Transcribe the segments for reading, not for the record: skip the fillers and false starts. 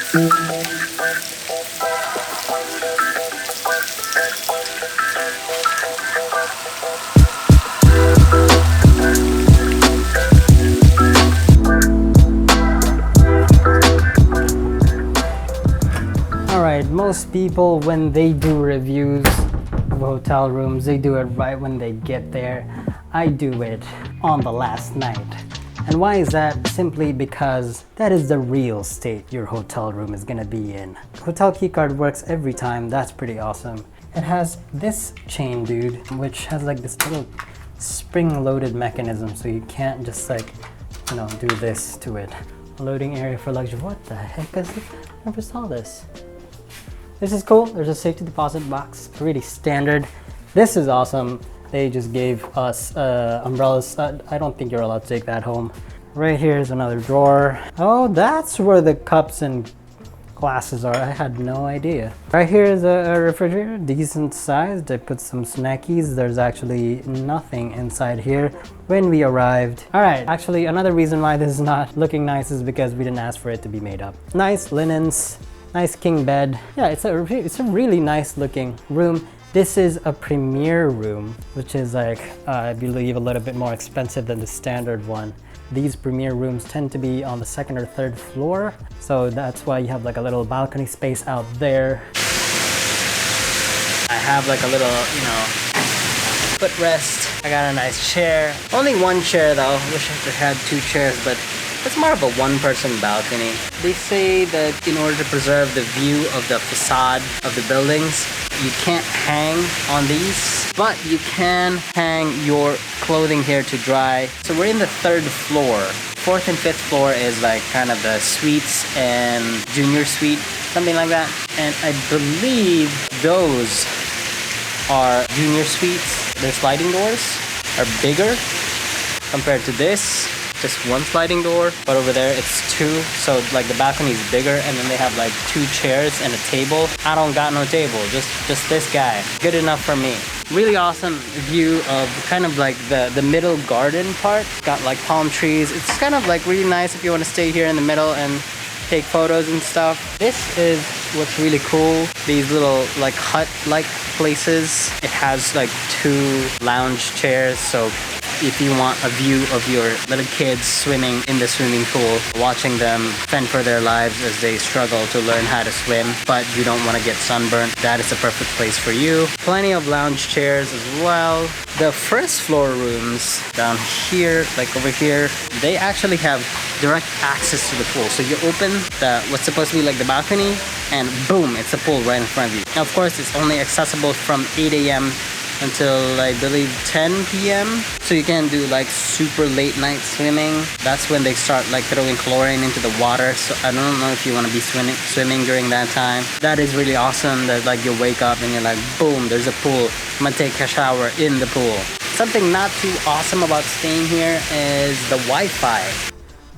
Most people, when they do reviews of hotel rooms, they do it right when they get there. I do it on the last night. And why is that? Simply because that is the real state your hotel room is gonna be in. Hotel keycard works every time. That's pretty awesome. It has this chain, dude, which has like this little spring-loaded mechanism, so you can't just like, you know, do this to it. Loading area for luxury. What the heck is this? I never saw this. This is cool. There's a safety deposit box, pretty standard. This is awesome. They just gave us umbrellas. I don't think you're allowed to take that home. Right here is another drawer. Oh, that's where the cups and glasses are. I had no idea. Right here is a refrigerator, decent size. They put some snackies. There's actually nothing inside here when we arrived. All right, actually another reason why this is not looking nice is because we didn't ask for it to be made up. Nice linens. Nice king bed. Yeah, it's a really nice looking room. This is a premier room, which is like, I believe a little bit more expensive than the standard one. These premier rooms tend to be on the second or third floor. So that's why you have like a little balcony space out there. I have like a little, you know, footrest. I got a nice chair. Only one chair though. Wish I had two chairs, but it's more of a one-person balcony. They say that in order to preserve the view of the facade of the buildings, you can't hang on these, but you can hang your clothing here to dry. So we're in the third floor. Fourth and fifth floor is like kind of the suites and junior suite, something like that. And I believe those are junior suites. Their sliding doors are bigger compared to this. Just one sliding door, but over there it's two, so like the balcony is bigger, and then they have like two chairs and a table. I don't got no table, just this guy. Good enough for me. Really awesome view of kind of like the middle garden part. Got like palm trees. It's kind of like really nice if you want to stay here in the middle and take photos and stuff. This is what's really cool. These little like hut-like places. It has like two lounge chairs, so if you want a view of your little kids swimming in the swimming pool, watching them fend for their lives as they struggle to learn how to swim, but you don't want to get sunburned, that is a perfect place for you. Plenty of lounge chairs as well. The first floor rooms down here, like over here, they actually have direct access to the pool. So you open what's supposed to be like the balcony, and boom, it's a pool right in front of you. Now, of course, it's only accessible from 8 a.m. until I believe 10 p.m. So you can do like super late night swimming. That's when they start like throwing chlorine into the water. So I don't know if you want to be swimming during that time. That is really awesome that like you wake up and you're like, boom, there's a pool. I'm gonna take a shower in the pool. Something not too awesome about staying here is the Wi-Fi.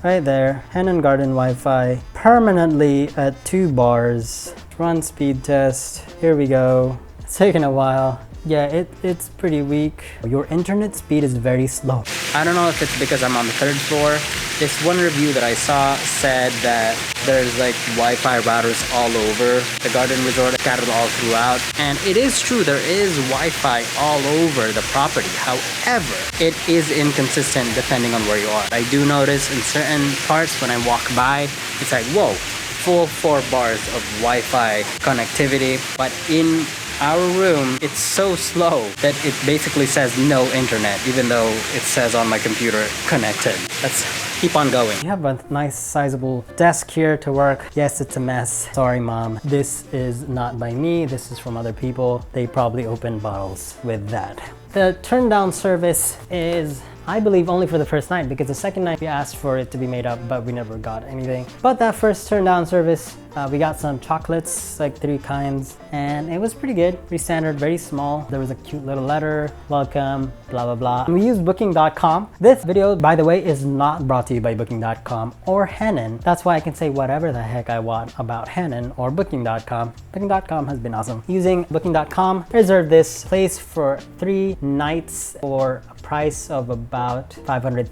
Right there, Henann Garden Wi-Fi, permanently at 2 bars. Run speed test, here we go. It's taking a while. Yeah, it's pretty weak. Your internet speed is very slow. I don't know if it's because I'm on the 3rd floor. This one review that I saw said that there's like Wi-Fi routers all over the garden resort, scattered all throughout. And it is true, there is Wi-Fi all over the property. However, it is inconsistent depending on where you are. I do notice in certain parts when I walk by, it's like, whoa, full 4 bars of Wi-Fi connectivity. But in our room, it's so slow that it basically says no internet, even though it says on my computer connected. Let's keep on going. We have a nice sizable desk here to work. Yes, it's a mess. Sorry, Mom. This is not by me. This is from other people. They probably opened bottles with that. The turn down service is, I believe, only for the first night, because the second night we asked for it to be made up, but we never got anything. But that first turn down service, we got some chocolates, like 3 kinds, and it was pretty good, pretty standard, very small. There was a cute little letter, welcome, blah, blah, blah. And we used booking.com. This video, by the way, is not brought to you by booking.com or Henann. That's why I can say whatever the heck I want about Henann or booking.com. Booking.com has been awesome. Using booking.com, reserve this place for 3 nights for a price of about $530,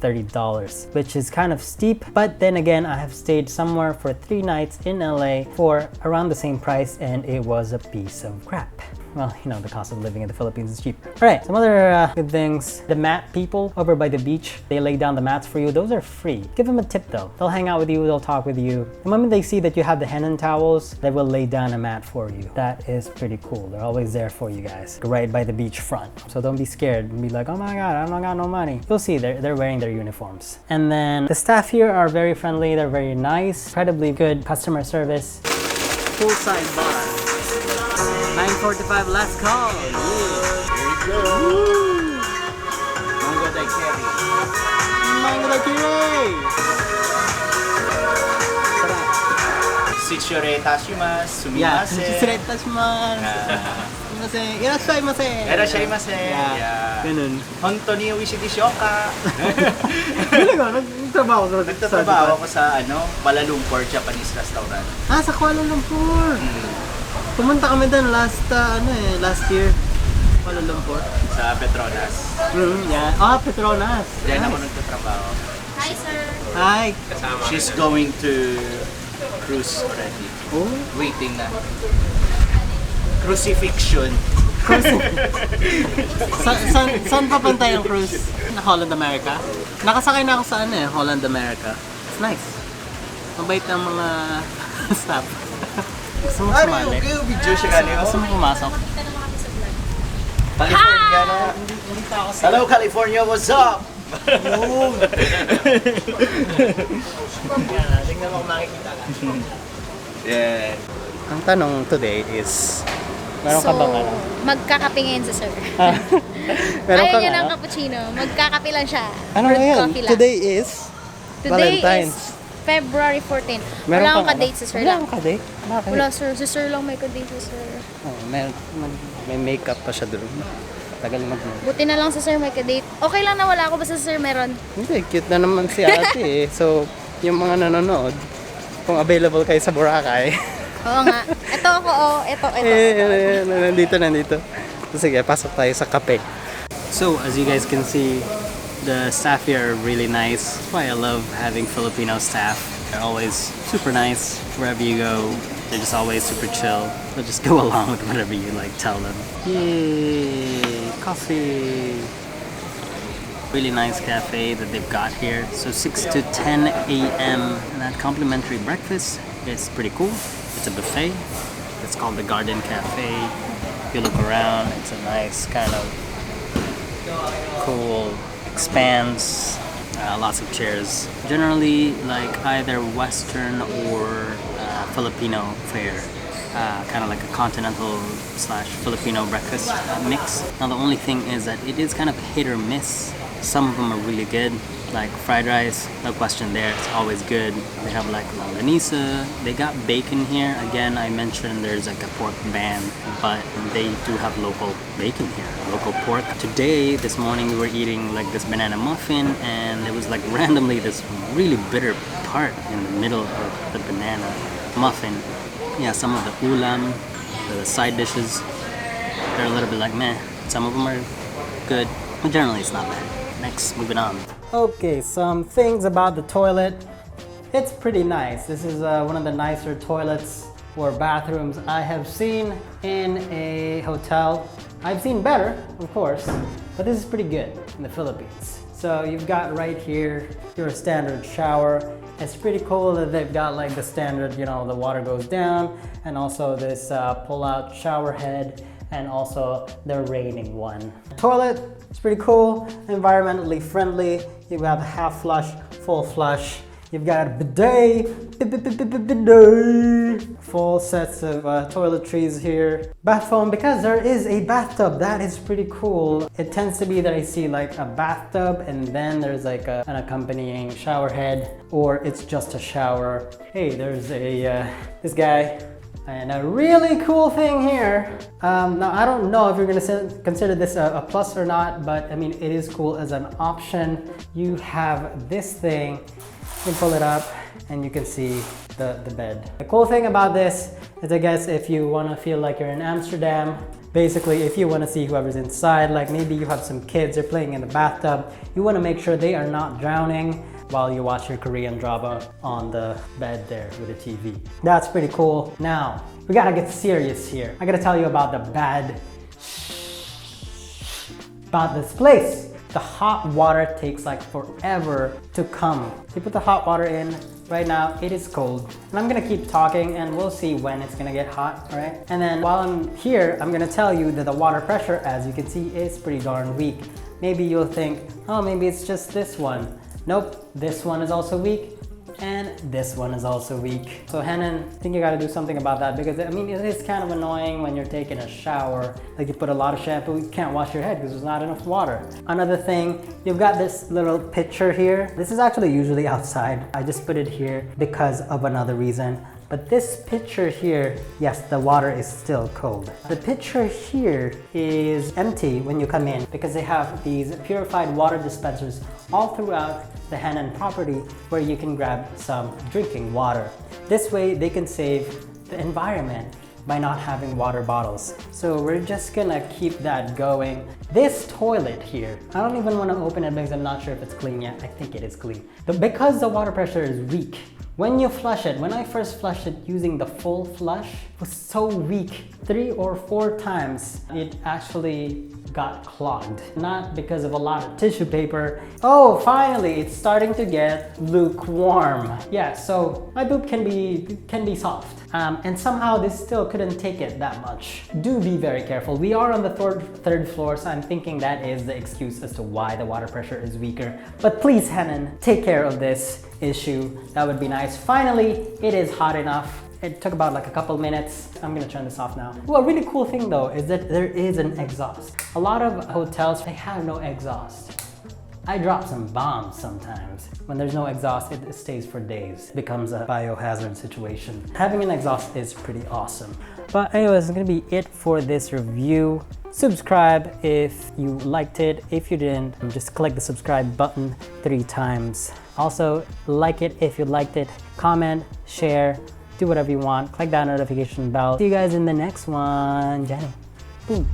which is kind of steep. But then again, I have stayed somewhere for 3 nights in LA for around the same price, and it was a piece of crap. Well, you know, the cost of living in the Philippines is cheap. All right, some other good things. The mat people over by the beach, they lay down the mats for you. Those are free. Give them a tip though. They'll hang out with you, they'll talk with you. The moment they see that you have the Henann towels, they will lay down a mat for you. That is pretty cool. They're always there for you guys, right by the beach front. So don't be scared and be like, oh my God, I don't got no money. You'll see they're wearing their uniforms. And then the staff here are very friendly. They're very nice, incredibly good customer service. Poolside bar. 9:45 last call. Yeah. Here we go. Woo. Mango daiquiri. Mango daiquiri. Sarap. Shichore tashimasu. Sumimasen. Yeah, shichore tashimasu. Sumimasen. Irashaimase. Irashaimase. Yeah. Ganun. Honto ni uishi deshoka. Nagtatrabaho ako sa Kuala Lumpur Japanese restaurant. Ah, sa Kuala Lumpur. Pumunta kami doon last year. Kuala Lumpur. Sa Petronas. Yeah. Petronas. Diyan ako nagtatrabaho. Hi, sir. Hi. She's going to cruise already. Oh. Waiting na. Crucifixion. Saan papunta yung cruise? Na Holland America? Nakasakay na ako sa Holland America. It's nice. Mabait ang mga staff. Gusto mo sumali? Video siya kanina. Gusto mo pumasok? California na. Hello California, what's up? Tingnan mo kung makikita ka. Yeah. Ang tanong today is, meron ka bang magkakape ngayon sa sir. Meron Ayaw ka niya ng cappuccino. Magkakape lang siya. Ano Brewed ngayon? coffee lang. Today is Valentine's. Is February 14. Meron Wala akong kang ka-date sa sir Wala lang. akong ka-date? Bakit? Wala sir. Si sir lang may ka-date sa sir. Oh, may makeup pa siya doon. Tagal Buti na lang sa sir may ka-date. Okay lang na wala ako, basta sa sir meron. Hindi, cute na naman si ate eh. So, yung mga nanonood, kung available kayo sa Boracay. Oo nga. Ito ako, ito. Nandito. Sige, pasok tayo sa kape. So, as you guys can see, the staff here are really nice. That's why I love having Filipino staff. They're always super nice wherever you go. They're just always super chill. They'll just go along with whatever you tell them. Yay! Coffee! Really nice cafe that they've got here. So 6 to 10 a.m. and that complimentary breakfast is pretty cool. It's a buffet. It's called the Garden Cafe. If you look around, it's a nice kind of cool expanse. Lots of chairs. Generally either Western or Filipino fare. Kind of like a continental / Filipino breakfast mix. Now the only thing is that it is kind of hit or miss. Some of them are really good, like fried rice, no question there, it's always good. They have longanisa, they got bacon here. Again, I mentioned there's a pork ban, but they do have local bacon here, local pork. Today, this morning, we were eating this banana muffin, and there was randomly this really bitter part in the middle of the banana muffin. Yeah, some of the ulam, the side dishes, they're a little bit meh. Some of them are good, but generally it's not bad. Next, moving on. Okay, some things about the toilet. It's pretty nice. This is one of the nicer toilets or bathrooms I have seen in a hotel. I've seen better, of course, but this is pretty good in the Philippines. So you've got right here your standard shower. It's pretty cool that they've got the standard, the water goes down, and also this pull-out shower head, and also the raining one. Toilet, it's pretty cool, environmentally friendly. You've got half flush, full flush. You've got a bidet, full sets of toiletries here. Bath foam, because there is a bathtub, that is pretty cool. It tends to be that I see a bathtub and then there's an accompanying shower head, or it's just a shower. Hey, there's this guy. And a really cool thing here, now I don't know if you're gonna consider this a plus or not, but I mean, it is cool as an option. You have this thing, you can pull it up and you can see the bed. The cool thing about this is, I guess, if you wanna feel like you're in Amsterdam, Basically, if you want to see whoever's inside, like maybe you have some kids, they're playing in the bathtub, you want to make sure they are not drowning while you watch your Korean drama on the bed there with the TV. That's pretty cool. Now, we gotta get serious here. I gotta tell you about about this place. The hot water takes like forever to come. You put the hot water in, right now it is cold. And I'm gonna keep talking and we'll see when it's gonna get hot, all right? And then while I'm here, I'm gonna tell you that the water pressure, as you can see, is pretty darn weak. Maybe you'll think, oh, maybe it's just this one. Nope, this one is also weak. And this one is also weak. So Henann, I think you gotta do something about that because I mean, it is kind of annoying when you're taking a shower. Like you put a lot of shampoo, you can't wash your head because there's not enough water. Another thing, you've got this little pitcher here. This is actually usually outside. I just put it here because of another reason. But this pitcher here, yes, the water is still cold. The pitcher here is empty when you come in because they have these purified water dispensers all throughout the Henann property where you can grab some drinking water. This way they can save the environment by not having water bottles. So we're just gonna keep that going. This toilet here, I don't even want to open it because I'm not sure if it's clean yet. I think it is clean. But because the water pressure is weak, when you flush it, when I first flushed it using the full flush, it was so weak. 3 or 4 times it actually got clogged. Not because of a lot of tissue paper. Oh, finally, it's starting to get lukewarm. Yeah, so my poop can be soft. And somehow this still couldn't take it that much. Do be very careful. We are on the third floor, so I'm thinking that is the excuse as to why the water pressure is weaker. But please, Henann, take care of this issue. That would be nice. Finally, it is hot enough. It took about like a couple minutes. I'm gonna turn this off now. Well, a really cool thing though is that there is an exhaust. A lot of hotels, they have no exhaust. I drop some bombs sometimes. When there's no exhaust, it stays for days. It becomes a biohazard situation. Having an exhaust is pretty awesome. But anyways, it's gonna be it for this review. Subscribe if you liked it. If you didn't, just click the subscribe button 3 times. Also, like it if you liked it. Comment, share, do whatever you want. Click that notification bell. See you guys in the next one. Jenny. Boom.